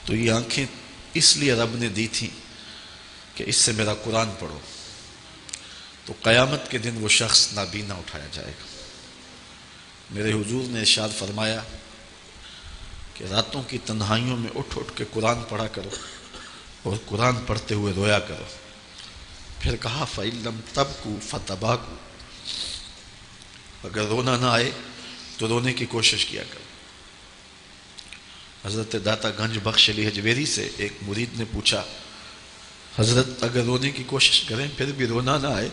تو یہ آنکھیں اس لیے رب نے دی تھیں کہ اس سے میرا قرآن پڑھو، تو قیامت کے دن وہ شخص نابینا اٹھایا جائے گا۔ میرے حضور نے ارشاد فرمایا کہ راتوں کی تنہائیوں میں اٹھ اٹھ کے قرآن پڑھا کرو اور قرآن پڑھتے ہوئے رویا کرو۔ پھر کہا فَإِن لَّمْ تَبْكُوا فَتَبَاكُوا، اگر رونا نہ آئے تو رونے کی کوشش کیا کرو۔ حضرت داتا گنج بخش علی حجویری سے ایک مرید نے پوچھا حضرت اگر رونے کی کوشش کریں پھر بھی رونا نہ آئے؟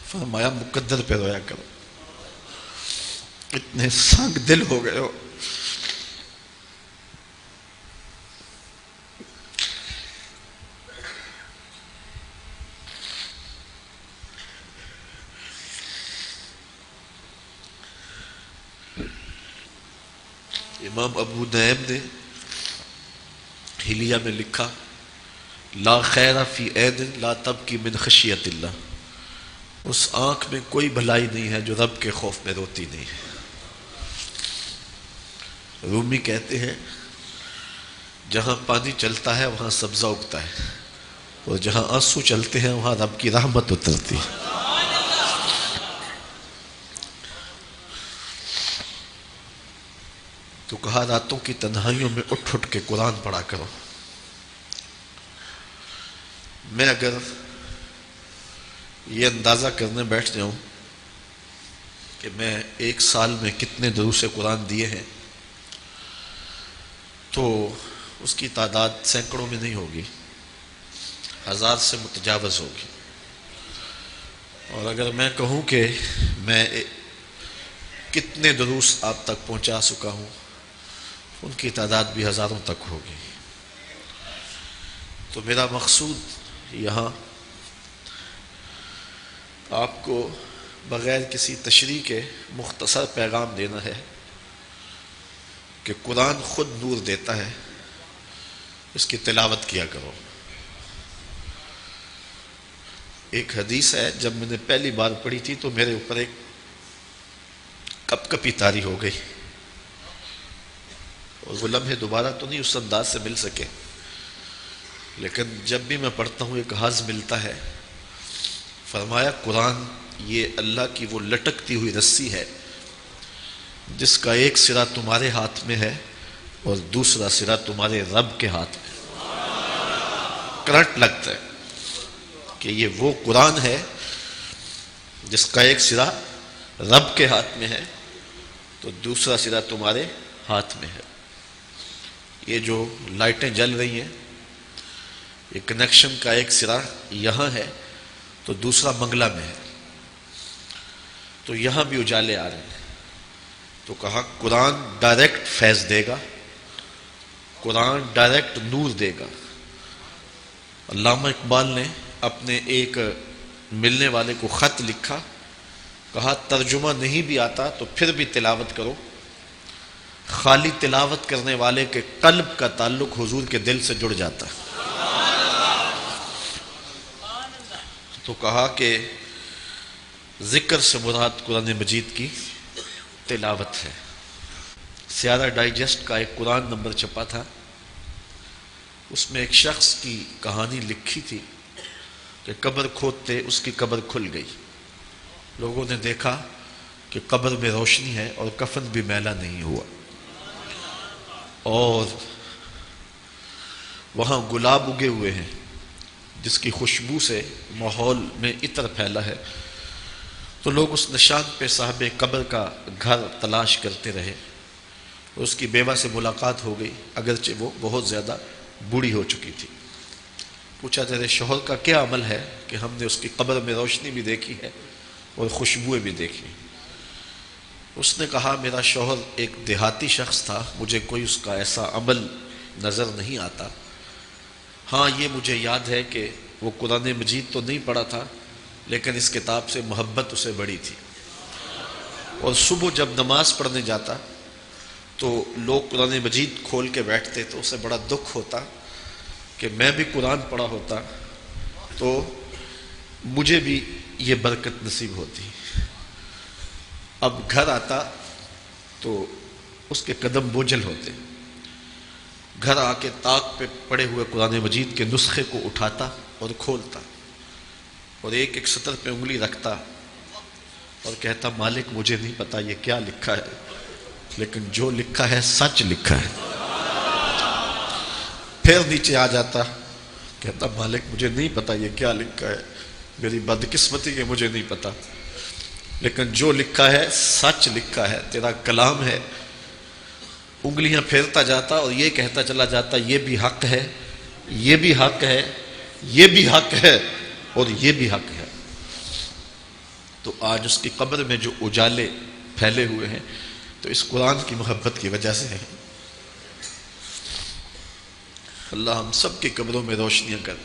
فرمایا مقدر پہ رویا کرو، اتنے سنگ دل ہو گئے ہو۔ امام ابو نعیم نے حلیہ میں لکھا لا خیر فی عین لا تبکی من خشیت اللہ، اس آنکھ میں کوئی بھلائی نہیں ہے جو رب کے خوف میں روتی نہیں ہے۔ رومی کہتے ہیں جہاں پانی چلتا ہے وہاں سبزہ اگتا ہے، اور جہاں آنسو چلتے ہیں وہاں رب کی رحمت اترتی ہے۔ تو کہا راتوں کی تنہائیوں میں اٹھ اٹھ کے قرآن پڑھا کرو۔ میں اگر یہ اندازہ کرنے بیٹھ جاؤں کہ میں ایک سال میں کتنے دروس قرآن دیے ہیں تو اس کی تعداد سینکڑوں میں نہیں ہوگی، 1000 سے متجاوز ہوگی۔ اور اگر میں کہوں کہ میں کتنے دروس آپ تک پہنچا سکا ہوں ان کی تعداد بھی ہزاروں تک ہوگی۔ تو میرا مقصود یہاں آپ کو بغیر کسی تشریح کے مختصر پیغام دینا ہے کہ قرآن خود نور دیتا ہے، اس کی تلاوت کیا کرو۔ ایک حدیث ہے جب میں نے پہلی بار پڑھی تھی تو میرے اوپر ایک کپ کپی طاری ہو گئی، اور وہ لمحے دوبارہ تو نہیں اس انداز سے مل سکے، لیکن جب بھی میں پڑھتا ہوں ایک حظ ملتا ہے۔ فرمایا قرآن یہ اللہ کی وہ لٹکتی ہوئی رسی ہے جس کا ایک سرا تمہارے ہاتھ میں ہے اور دوسرا سرا تمہارے رب کے ہاتھ میں۔ کرنٹ لگتا ہے کہ یہ وہ قرآن ہے جس کا ایک سرا رب کے ہاتھ میں ہے تو دوسرا سرا تمہارے ہاتھ میں ہے۔ یہ جو لائٹیں جل رہی ہیں یہ کنیکشن کا ایک سرا یہاں ہے تو دوسرا منگلا میں ہے، تو یہاں بھی اجالے آ رہے ہیں۔ تو کہا قرآن ڈائریکٹ فیض دے گا، قرآن ڈائریکٹ نور دے گا۔ علامہ اقبال نے اپنے ایک ملنے والے کو خط لکھا، کہا ترجمہ نہیں بھی آتا تو پھر بھی تلاوت کرو، خالی تلاوت کرنے والے کے قلب کا تعلق حضور کے دل سے جڑ جاتا ہے۔ تو کہا کہ ذکر سے مراد قرآن مجید کی تلاوت ہے۔ سیارہ ڈائجسٹ کا ایک قرآن نمبر چھپا تھا، اس میں ایک شخص کی کہانی لکھی تھی کہ قبر کھودتے اس کی قبر کھل گئی، لوگوں نے دیکھا کہ قبر میں روشنی ہے اور کفن بھی میلا نہیں ہوا، اور وہاں گلاب اگے ہوئے ہیں جس کی خوشبو سے ماحول میں عطر پھیلا ہے۔ تو لوگ اس نشان پہ صاحب قبر کا گھر تلاش کرتے رہے، اس کی بیوہ سے ملاقات ہو گئی اگرچہ وہ بہت زیادہ بوڑھی ہو چکی تھی۔ پوچھا تیرے شوہر کا کیا عمل ہے کہ ہم نے اس کی قبر میں روشنی بھی دیکھی ہے اور خوشبوئیں بھی دیکھی؟ اس نے کہا میرا شوہر ایک دیہاتی شخص تھا، مجھے کوئی اس کا ایسا عمل نظر نہیں آتا، ہاں یہ مجھے یاد ہے کہ وہ قرآن مجید تو نہیں پڑھا تھا لیکن اس کتاب سے محبت اسے بڑی تھی، اور صبح جب نماز پڑھنے جاتا تو لوگ قرآن مجید کھول کے بیٹھتے تو اسے بڑا دکھ ہوتا کہ میں بھی قرآن پڑھا ہوتا تو مجھے بھی یہ برکت نصیب ہوتی۔ اب گھر آتا تو اس کے قدم بوجھل ہوتے، گھر آ کے طاق پہ پڑے ہوئے قرآن مجید کے نسخے کو اٹھاتا اور کھولتا اور ایک ایک سطر پہ انگلی رکھتا اور کہتا مالک مجھے نہیں پتا یہ کیا لکھا ہے، لیکن جو لکھا ہے سچ لکھا ہے۔ پھر نیچے آ جاتا، کہتا مالک مجھے نہیں پتا یہ کیا لکھا ہے، میری بدقسمتی کہ مجھے نہیں پتا، لیکن جو لکھا ہے سچ لکھا ہے، تیرا کلام ہے۔ انگلیاں پھیرتا جاتا اور یہ کہتا چلا جاتا یہ بھی حق ہے، یہ بھی حق ہے، یہ بھی حق ہے اور یہ بھی حق ہے۔ تو آج اس کی قبر میں جو اجالے پھیلے ہوئے ہیں تو اس قرآن کی محبت کی وجہ سے ہے۔ اللہ ہم سب کی قبروں میں روشنیاں کر۔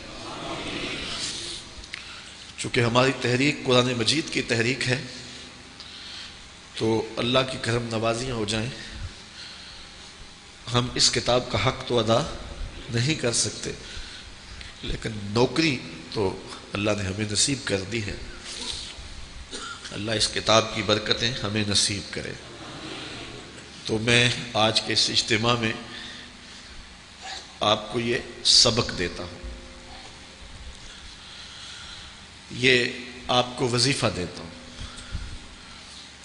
چونکہ ہماری تحریک قرآن مجید کی تحریک ہے تو اللہ کی کرم نوازیاں ہو جائیں۔ ہم اس کتاب کا حق تو ادا نہیں کر سکتے، لیکن نوکری تو اللہ نے ہمیں نصیب کر دی ہے۔ اللہ اس کتاب کی برکتیں ہمیں نصیب کرے۔ تو میں آج کے اس اجتماع میں آپ کو یہ سبق دیتا ہوں، یہ آپ کو وظیفہ دیتا ہوں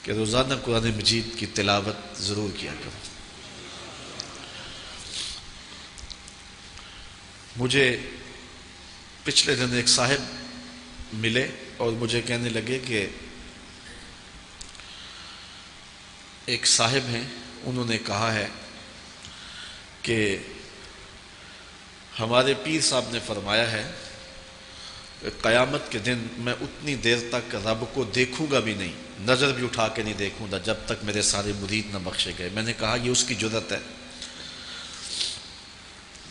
کہ روزانہ قرآن مجید کی تلاوت ضرور کیا کرو۔ مجھے پچھلے دن ایک صاحب ملے اور مجھے کہنے لگے کہ ایک صاحب ہیں، انہوں نے کہا ہے کہ ہمارے پیر صاحب نے فرمایا ہے کہ قیامت کے دن میں اتنی دیر تک رب کو دیکھوں گا بھی نہیں، نظر بھی اٹھا کے نہیں دیکھوں گا جب تک میرے سارے مرید نہ بخشے گئے۔ میں نے کہا یہ اس کی جرأت ہے،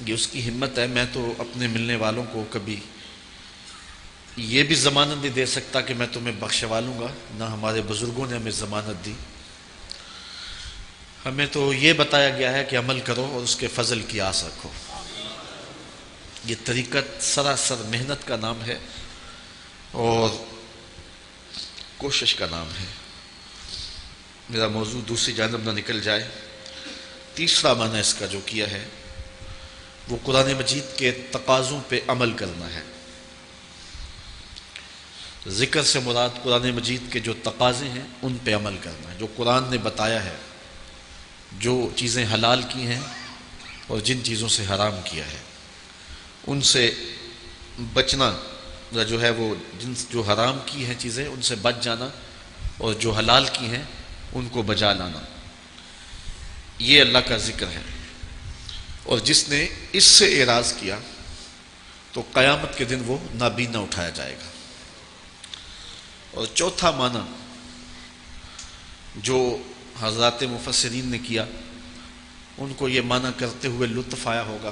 یہ اس کی ہمت ہے۔ میں تو اپنے ملنے والوں کو کبھی یہ بھی ضمانت نہیں دے سکتا کہ میں تمہیں بخشوا لوں گا، نہ ہمارے بزرگوں نے ہمیں ضمانت دی۔ ہمیں تو یہ بتایا گیا ہے کہ عمل کرو اور اس کے فضل کی آس رکھو۔ یہ طریقت سراسر محنت کا نام ہے اور کوشش کا نام ہے۔ میرا موضوع دوسری جانب نہ نکل جائے۔ تیسرا معنی اس کا جو کیا ہے وہ قرآن مجید کے تقاضوں پہ عمل کرنا ہے۔ ذکر سے مراد قرآن مجید کے جو تقاضے ہیں ان پہ عمل کرنا ہے، جو قرآن نے بتایا ہے، جو چیزیں حلال کی ہیں اور جن چیزوں سے حرام کیا ہے ان سے بچنا، جو ہے وہ جو حرام کی ہیں چیزیں ان سے بچ جانا اور جو حلال کی ہیں ان کو بجا لانا، یہ اللہ کا ذکر ہے۔ اور جس نے اس سے اعراض کیا تو قیامت کے دن وہ نابینا اٹھایا جائے گا۔ اور چوتھا معنی جو حضرات مفسرین نے کیا ان کو یہ معنی کرتے ہوئے لطف آیا ہوگا،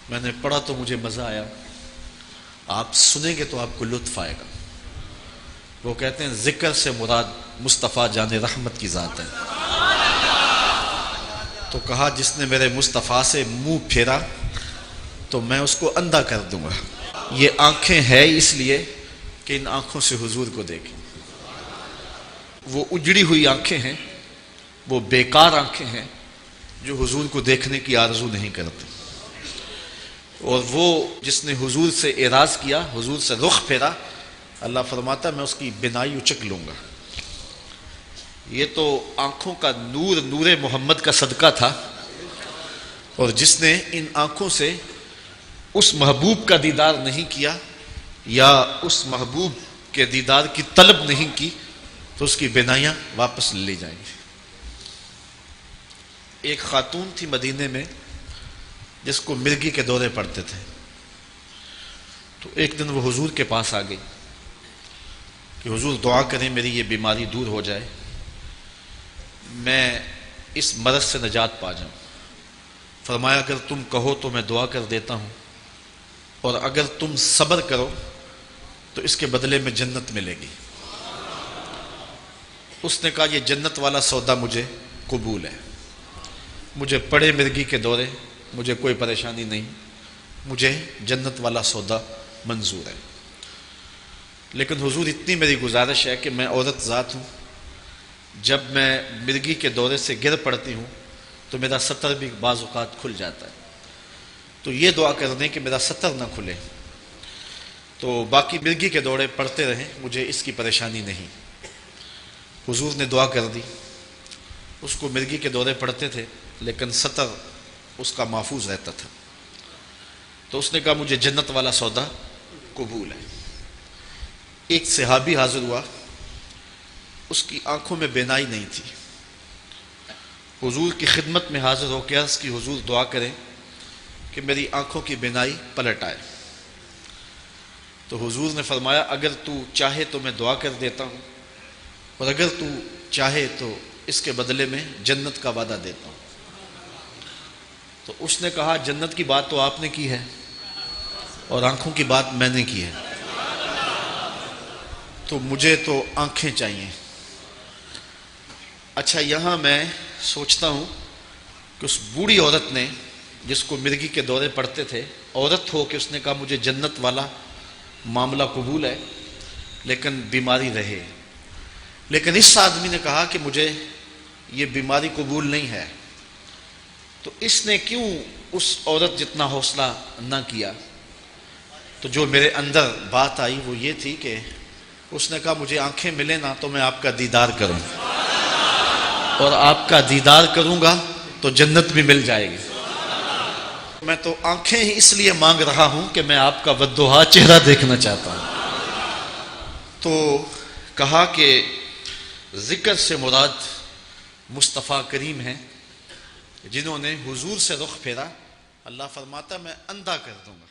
میں نے پڑھا تو مجھے مزہ آیا، آپ سنیں گے تو آپ کو لطف آئے گا۔ وہ کہتے ہیں ذکر سے مراد مصطفیٰ جان رحمت کی ذات ہے۔ تو کہا جس نے میرے مصطفیٰ سے منہ پھیرا تو میں اس کو اندھا کر دوں گا۔ یہ آنکھیں ہیں اس لیے کہ ان آنکھوں سے حضور کو دیکھیں۔ وہ اجڑی ہوئی آنکھیں ہیں، وہ بیکار آنکھیں ہیں جو حضور کو دیکھنے کی آرزو نہیں کرتے۔ اور وہ جس نے حضور سے اعراض کیا، حضور سے رخ پھیرا، اللہ فرماتا میں اس کی بینائی اچک لوں گا۔ یہ تو آنکھوں کا نور، نور محمد کا صدقہ تھا، اور جس نے ان آنکھوں سے اس محبوب کا دیدار نہیں کیا یا اس محبوب کے دیدار کی طلب نہیں کی تو اس کی بینائیاں واپس لے لی جائیں گی۔ ایک خاتون تھی مدینے میں جس کو مرگی کے دورے پڑتے تھے، تو ایک دن وہ حضور کے پاس آ گئی کہ حضور دعا کریں میری یہ بیماری دور ہو جائے، میں اس مرض سے نجات پا جاؤں۔ فرمایا اگر تم کہو تو میں دعا کر دیتا ہوں، اور اگر تم صبر کرو تو اس کے بدلے میں جنت ملے گی۔ اس نے کہا یہ جنت والا سودا مجھے قبول ہے، مجھے پڑے مرگی کے دورے، مجھے کوئی پریشانی نہیں، مجھے جنت والا سودا منظور ہے۔ لیکن حضور اتنی میری گزارش ہے کہ میں عورت ذات ہوں، جب میں مرگی کے دورے سے گر پڑتی ہوں تو میرا ستر بھی بعض اوقات کھل جاتا ہے. تو یہ دعا کر دیں کہ میرا ستر نہ کھلے. تو باقی مرگی کے دورے پڑھتے رہیں، مجھے اس کی پریشانی نہیں. حضور نے دعا کر دی، اس کو مرگی کے دورے پڑھتے تھے لیکن ستر اس کا محفوظ رہتا تھا. تو اس نے کہا مجھے جنت والا سودا قبول ہے. ایک صحابی حاضر ہوا، اس کی آنکھوں میں بینائی نہیں تھی. حضور کی خدمت میں حاضر ہو کے عرض کی حضور دعا کریں کہ میری آنکھوں کی بینائی پلٹ آئے. تو حضور نے فرمایا اگر تو چاہے تو میں دعا کر دیتا ہوں، اور اگر تو چاہے تو اس کے بدلے میں جنت کا وعدہ دیتا ہوں. تو اس نے کہا جنت کی بات تو آپ نے کی ہے اور آنکھوں کی بات میں نے کی ہے، تو مجھے تو آنکھیں چاہیے. اچھا، یہاں میں سوچتا ہوں کہ اس بوڑھی عورت نے جس کو مرگی کے دورے پڑتے تھے، عورت ہو کہ اس نے کہا مجھے جنت والا معاملہ قبول ہے لیکن بیماری رہے. لیکن اس آدمی نے کہا کہ مجھے یہ بیماری قبول نہیں ہے. تو اس نے کیوں اس عورت جتنا حوصلہ نہ کیا؟ تو جو میرے اندر بات آئی وہ یہ تھی کہ اس نے کہا مجھے آنکھیں ملے نا تو میں آپ کا دیدار کروں، اور آپ کا دیدار کروں گا تو جنت بھی مل جائے گی. میں تو آنکھیں ہی اس لیے مانگ رہا ہوں کہ میں آپ کا بدوہا چہرہ دیکھنا چاہتا ہوں. تو کہا کہ ذکر سے مراد مصطفیٰ کریم ہیں جنہوں نے حضور سے رخ پھیرا. اللہ فرماتا میں اندھا کر دوں گا.